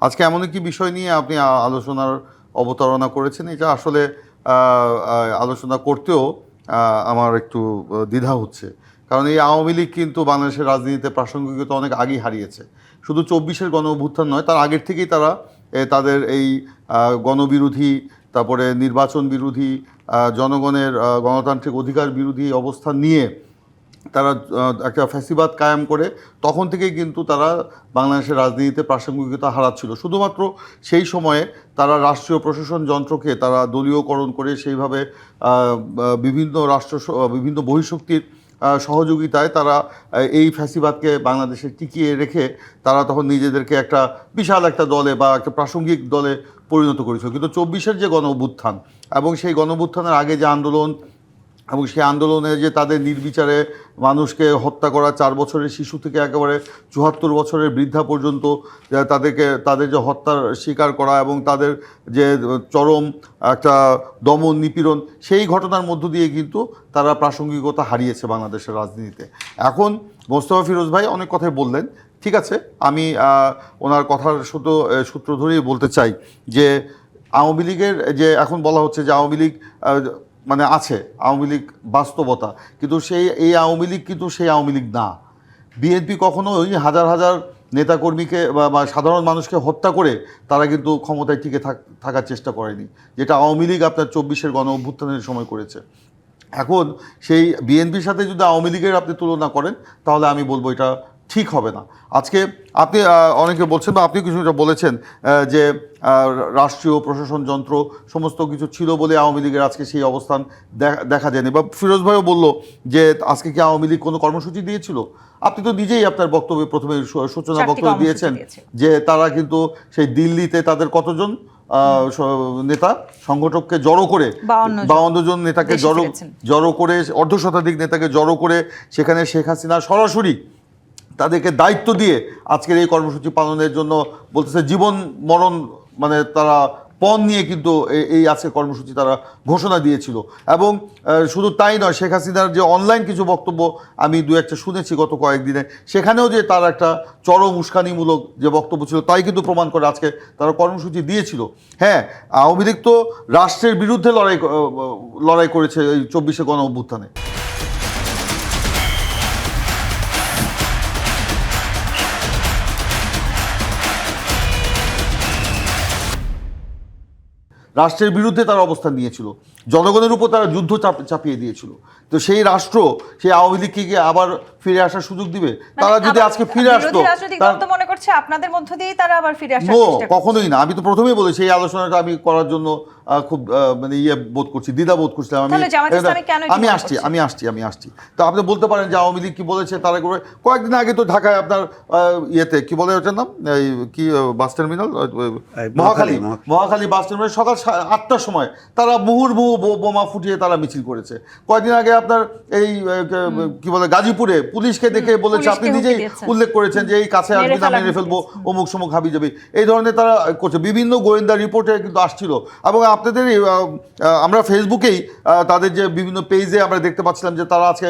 আজকে এমন একটি বিষয় নিয়ে আপনি আলোচনার অবতারণা করেছেন, এটা আসলে আলোচনা করতেও আমার একটু দ্বিধা হচ্ছে। কারণ এই আওয়ামী লীগ কিন্তু বাংলাদেশের রাজনীতিতে প্রাসঙ্গিকতা অনেক আগেই হারিয়েছে। শুধু ২৪-এর গণ অভ্যুত্থান নয়, তার আগের থেকেই তারা তাদের এই গণবিরোধী, তারপরে নির্বাচন বিরোধী, জনগণের গণতান্ত্রিক অধিকার বিরোধী অবস্থান নিয়ে তারা একটা ফ্যাসিবাদ কায়েম করে তখন থেকেই কিন্তু তারা বাংলাদেশের রাজনীতিতে প্রাসঙ্গিকতা হারাচ্ছিল। শুধুমাত্র সেই সময়ে তারা রাষ্ট্রীয় প্রশাসন যন্ত্রকে তারা দলীয়করণ করে সেইভাবে বিভিন্ন বহিঃশক্তির সহযোগিতায় তারা এই ফ্যাসিবাদকে বাংলাদেশে টিকিয়ে রেখে তারা তখন নিজেদেরকে একটা বিশাল একটা দলে বা একটা প্রাসঙ্গিক দলে পরিণত করেছিল। কিন্তু ২৪-এর যে গণ অভ্যুত্থান এবং সেই গণ অভ্যুত্থানের আগে যে আন্দোলন এবং সেই আন্দোলনে যে তাদের নির্বিচারে মানুষকে হত্যা করা, ৪ বছরের শিশু থেকে একেবারে ৭৪ বছরের বৃদ্ধা পর্যন্ত তাদের যে হত্যার শিকার করা এবং তাদের যে চরম একটা দমন নিপীড়ন, সেই ঘটনার মধ্য দিয়ে কিন্তু তারা প্রাসঙ্গিকতা হারিয়েছে বাংলাদেশের রাজনীতিতে। এখন মোস্তফা ফিরোজ ভাই অনেক কথাই বললেন, ঠিক আছে, আমি ওনার কথার সূত্র ধরেই বলতে চাই যে আওয়ামী লীগের যে এখন বলা হচ্ছে যে আওয়ামী লীগ মানে আছে, আওয়ামী লীগ বাস্তবতা, কিন্তু এই আওয়ামী লীগ কিন্তু সেই আওয়ামী লীগ না। বিএনপি কখনোই হাজার হাজার নেতাকর্মীকে বা সাধারণ মানুষকে হত্যা করে তারা কিন্তু ক্ষমতায় টিকে থাকার চেষ্টা করেনি, যেটা আওয়ামী লীগ আপনার ২৪-এর গণ অভ্যুত্থানের সময় করেছে। এখন সেই বিএনপির সাথে যদি আওয়ামী লীগের আপনি তুলনা করেন তাহলে আমি বলবো এটা ঠিক হবে না। আজকে আপনি অনেকে বলছেন বা আপনি কিছুটা বলেছেন যে রাষ্ট্রীয় প্রশাসন যন্ত্র সমস্ত কিছু ছিল বলে আওয়ামী লীগের আজকে সেই অবস্থান দেখা যায়নি, বা ফিরোজ ভাইও বললো যে আজকে কি আওয়ামী লীগ কোনো কর্মসূচি দিয়েছিল? আপনি তো নিজেই আপনার বক্তব্যে প্রথমে সূচনা বক্তব্য দিয়েছেন যে তারা কিন্তু সেই দিল্লিতে তাদের কতজন নেতা সংগঠককে জড়ো করে ৫২ জন নেতাকে জড়ো করে অর্ধশতাধিক নেতাকে জড়ো করে সেখানে শেখ হাসিনা সরাসরি তাদেরকে দায়িত্ব দিয়ে আজকের এই কর্মসূচি পালনের জন্য বলতেছে জীবন মরণ, মানে তারা পণ নিয়ে কিন্তু এই আজকে কর্মসূচি তারা ঘোষণা দিয়েছিল। এবং শুধু তাই নয়, শেখ হাসিনার যে অনলাইন কিছু বক্তব্য আমি দু একটা শুনেছি গত কয়েকদিনে, সেখানেও যে তার একটা চরম উস্কানিমূলক যে বক্তব্য ছিল তাই কিন্তু প্রমাণ করে আজকে তারা কর্মসূচি দিয়েছিল। হ্যাঁ, আওয়ামী লীগ তো রাষ্ট্রের বিরুদ্ধে লড়াই করেছে এই ২৪-এ গণ অভ্যুত্থানে। রাষ্ট্রের বিরুদ্ধে তারা অবস্থান নিয়েছিল, জনগণের উপর তারা যুদ্ধ চাপিয়ে দিয়েছিল। তো সেই রাষ্ট্র সেই আওয়ামী লীগকে আবার ফিরে আসার সুযোগ দিবে? তারা যদি আজকে ফিরে আসতো, মনে করছে আপনাদের মধ্য দিয়েই তারা আবার ফিরে আসার চেষ্টা, কখনোই না। আমি তো প্রথমেই বলেছি এই আলোচনাটা আমি করার জন্য খুব মানে বোধ করছি, দ্বিধা বোধ করছিলাম। আমি আসছি তো আপনি বলতে পারেন যে আওয়ামী লীগ কি বলেছে তারা করে। কয়েকদিন আগে তো ঢাকায় আপনার ইয়েতে কি বলে ওটার নাম, এই কি bus terminal, Mohakhali bus terminal সকাল ৮টার সময় তারা মুহুর্মুহু বোমা ফুটিয়ে তারা মিছিল করেছে। কয়েকদিন আগে আপনার এই কি বলে গাজীপুরে পুলিশকে দেখে বলেছে, আপনি নিজেই উল্লেখ করেছেন যে এই কাছে আসবি না, মেরে ফেলবো, অমুক সমুক হাবি যাবি, এই ধরনের তারা করছে। বিভিন্ন গোয়েন্দা রিপোর্টে কিন্তু আসছিল। এবং আপনাদের আমরা ফেসবুকেই তাদের যে বিভিন্ন পেজে আমরা দেখতে পাচ্ছিলাম যে তারা আজকে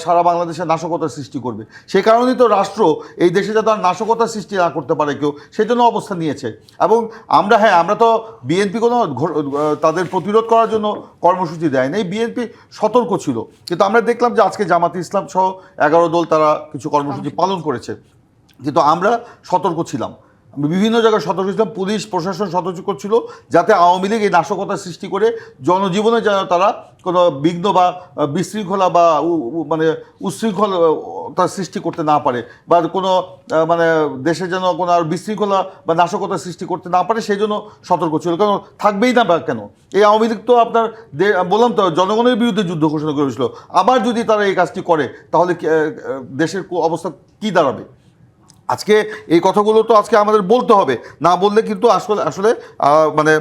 সারা বাংলাদেশে নাশকতার সৃষ্টি করবে। সেই কারণেই তো রাষ্ট্র এই দেশে যাতে নাশকতার সৃষ্টি না করতে পারে কেউ, সেই জন্য অবস্থান নিয়েছে। এবং আমরা তো বিএনপি কোনো তাদের প্রতিরোধ করার জন্য কর্মসূচি দেয় নাই, বিএনপি সতর্ক ছিল। কিন্তু আমরা দেখলাম যে আজকে জামাতে ইসলাম সহ ১১ দল তারা কিছু কর্মসূচি পালন করেছে, কিন্তু আমরা সতর্ক ছিলাম, বিভিন্ন জায়গায় সতর্ক ছিলাম, পুলিশ প্রশাসন সতর্ক ছিল যাতে আওয়ামী লীগ এই নাশকতার সৃষ্টি করে জনজীবনে যেন তারা কোনো বিঘ্ন বা বিশৃঙ্খলা বা মানে উচ্ছৃঙ্খলতার সৃষ্টি করতে না পারে, বা কোনো মানে দেশে যেন কোনো আর বিশৃঙ্খলা বা নাশকতার সৃষ্টি করতে না পারে, সেই জন্য সতর্ক ছিল। কারণ থাকবেই না বা কেন, এই আওয়ামী লীগ তো আপনার বললাম তো জনগণের বিরুদ্ধে যুদ্ধ ঘোষণা করেছিল। আবার যদি তারা এই কাজটি করে তাহলে দেশের অবস্থা কী দাঁড়াবে? আজকে এই কথাগুলো তো আজকে আমাদের বলতে হবে, না বললে কিন্তু আসলে মানে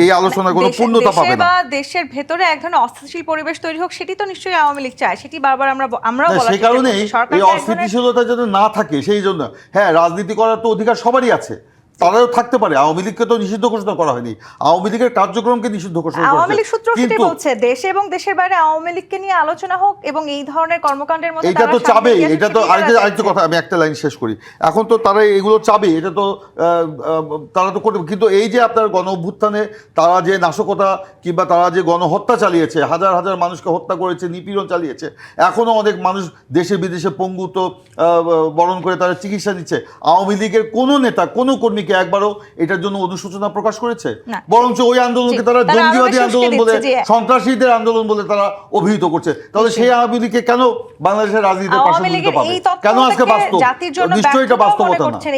এই আলোচনার কোনো পূর্ণতা পাবে না। দেশের ভেতরে এক ধরনের অস্থিতিশীল পরিবেশ তৈরি হোক, সেটি তো নিশ্চয়ই আওয়ামী লীগ চায়, সেটি বারবার আমরা সেই কারণেই এই অস্থিতিশীলতা যেন না থাকে, সেই জন্য হ্যাঁ রাজনীতি করার তো অধিকার সবারই আছে, তারাও থাকতে পারে। আওয়ামী লীগকে তো নিষিদ্ধ ঘোষণা করা হয়নি, আওয়ামী লীগের কার্যক্রমকে নিষিদ্ধ ঘোষণা করা আওয়ামী লীগ সূত্র সেটাই কিন্তু বলছে, দেশে এবং দেশের বাইরে আওয়ামী লীগকে নিয়ে আলোচনা হোক এবং এই ধরনের কর্মকাণ্ডের মধ্যে এটা তো তারা চাবে, সামনে এগিয়ে এটা আসবে, তো সেটাই তারা আরেকটা চাইছে। কথা আমি একটা লাইন শেষ করি। এখন তো তারা এগুলো চাবে, এটা তো তারা তো করবে, কিন্তু এই যে আপনার গণ অভ্যুত্থানে তারা যে নাশকতা কিংবা তারা যে গণহত্যা চালিয়েছে, হাজার হাজার মানুষকে হত্যা করেছে, নিপীড়ন চালিয়েছে, এখনও অনেক মানুষ দেশে বিদেশে পঙ্গুত্ব বরণ করে তারা চিকিৎসা নিচ্ছে, আওয়ামী লীগের কোনো নেতা কোনো কর্মীকে একবারও এটার জন্য অনুশোচনা প্রকাশ করেছে? না। বরঞ্চ ওই আন্দোলনকে জি, তারা তারা আরো জঙ্গিবাদী বেশি আন্দোলন উস্কে বলে, দিচ্ছে যে সন্ত্রাসীদের আন্দোলন বলে তারা অভিহিত করছে। তাহলে সেই আওয়ামী লীগকে কেন বাংলাদেশের রাজনীতিতে আওয়ামী প্রাসঙ্গিকতা লীগের পাবে? এই কেন আজকে তথ্যটাকে বাস্তব? জাতির জন্য নিশ্চয়ই এটা ব্যর্থতাও মনে বাস্তবতা না। করছেন